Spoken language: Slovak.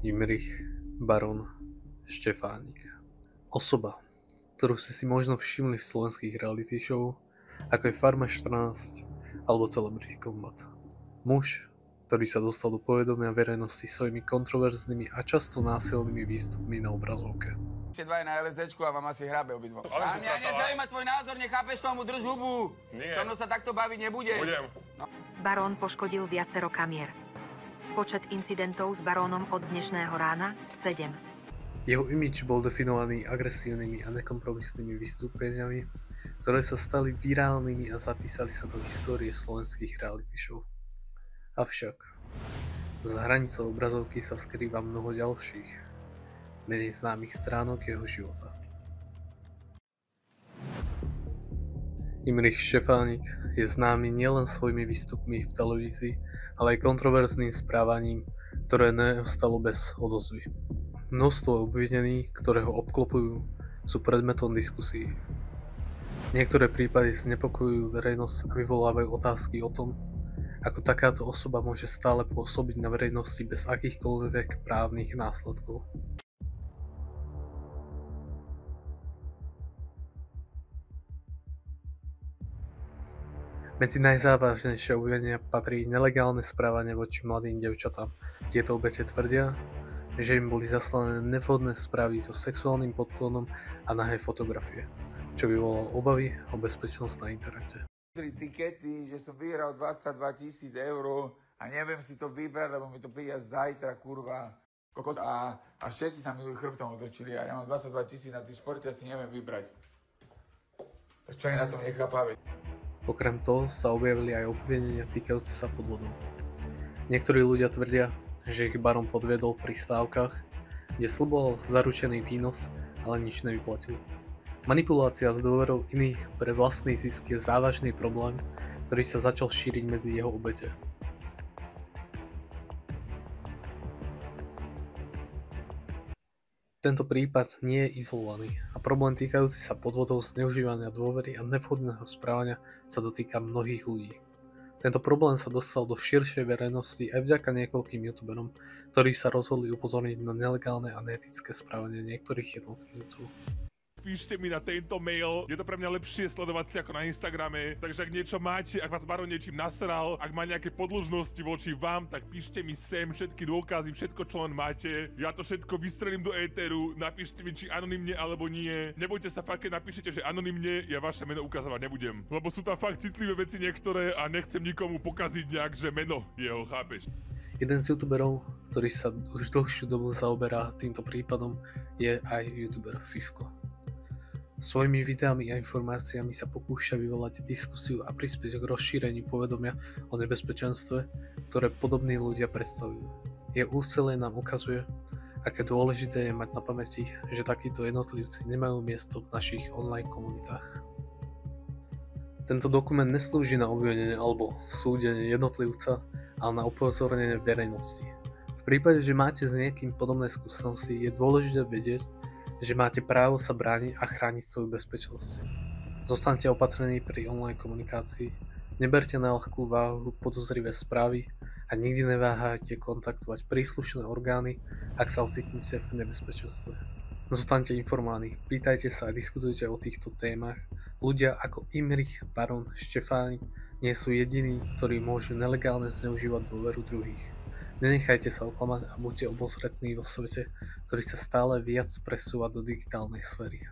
Imrich Baron Štefánik. Osoba, ktorú ste si možno všimli v slovenských reality show, ako je Farma 14 alebo Celebrity Combat. Muž, ktorý sa dostal do povedomia verejnosti svojimi kontroverznými a často násilnými výstupmi na obrazovke. Ste dvaja na LSDčku a vám asi hrabe obidvo. A mňa nezaujíma tvoj názor, nechápeš tomu, drž hubu. Nie. So mnou sa takto baviť nebude. Budem. Barón poškodil viacero kamier. Počet incidentov s barónom od dnešného rána 7. Jeho imidž bol definovaný agresívnymi a nekompromisnými vystúpeniami, ktoré sa stali virálnymi a zapísali sa do histórie slovenských reality show. Avšak za hranicou obrazovky sa skrýva mnoho ďalších, menej známych stránok jeho života. Imrich Štefánik je známy nielen svojimi výstupmi v televízii, ale aj kontroverzným správaním, ktoré neostalo bez odozvy. Množstvo obvinení, ktoré ho obklopujú, sú predmetom diskusí. Niektoré prípady znepokojujú verejnosť a vyvolávajú otázky o tom, ako takáto osoba môže stále pôsobiť na verejnosti bez akýchkoľvek právnych následkov. Medzi najzávažnejšie obvinenia patrí nelegálne správanie voči mladým dievčatám. Tieto obete tvrdia, že im boli zaslané nevhodné správy so sexuálnym podtónom a nahé fotografie, čo vyvolalo obavy o bezpečnosť na internete. Tikety, že som vyhral 22 000 eur a neviem si to vybrať, lebo mi to príde zajtra, kurva. A všetci sa mi chrbtom otočili a ja mám 22 000 na tých športe a si neviem vybrať. Tak čo je na tom nechápavé? Okrem toho sa objavili aj obvinenia týkajúce sa podvodov. Niektorí ľudia tvrdia, že ich barón podviedol pri stávkach, kde sľuboval zaručený výnos, ale nič nevyplatil. Manipulácia s dôverou iných pre vlastný zisk je závažný problém, ktorý sa začal šíriť medzi jeho obete. Tento prípad nie je izolovaný a problém týkajúci sa podvodov, zneužívania dôvery a nevhodného správania sa dotýka mnohých ľudí. Tento problém sa dostal do širšej verejnosti aj vďaka niekoľkým youtuberom, ktorí sa rozhodli upozorniť na nelegálne a neetické správanie niektorých jednotlivcov. Píšte mi na tento mail, je to pre mňa lepšie sledovať si ako na Instagrame, takže ak niečo máte, ak vás barón niečím nasral, ak má nejaké podĺžnosti voči vám, tak píšte mi sem všetky dôkazy, všetko čo len máte. Ja to všetko vystrelím do éteru, napíšte mi či anonymne alebo nie. Nebojte sa fakt, keď napíšete, že anonymne, ja vaše meno ukazovať nebudem. Lebo sú tam fakt citlivé veci niektoré a nechcem nikomu pokaziť nejak, že meno jeho, chápeš? Jeden z youtuberov, ktorý sa už dlhšiu dobu zaoberá týmto prípadom, je aj youtuber Fifko. Svojimi videami a informáciami sa pokúša vyvolať diskusiu a prispieť k rozšíreniu povedomia o nebezpečenstve, ktoré podobní ľudia predstavujú. Jeho úsilie nám ukazuje, aké dôležité je mať na pamäti, že takíto jednotlivci nemajú miesto v našich online komunitách. Tento dokument neslúži na obvinenie alebo súdenie jednotlivca, ale na upozornenie verejnosti. V prípade, že máte s niekým podobné skúsenosti, je dôležité vedieť, že máte právo sa brániť a chrániť svoju bezpečnosť. Zostaňte opatrení pri online komunikácii, neberte na ľahkú váhu podozrivé správy a nikdy neváhajte kontaktovať príslušné orgány, ak sa ocitnete v nebezpečenstve. Zostaňte informovaní, pýtajte sa a diskutujte o týchto témach. Ľudia ako Imrich Baron Štefánik nie sú jediní, ktorí môžu nelegálne zneužívať dôveru druhých. Nenechajte sa oklamať a buďte obozretní vo svete, ktorý sa stále viac presúva do digitálnej sféry.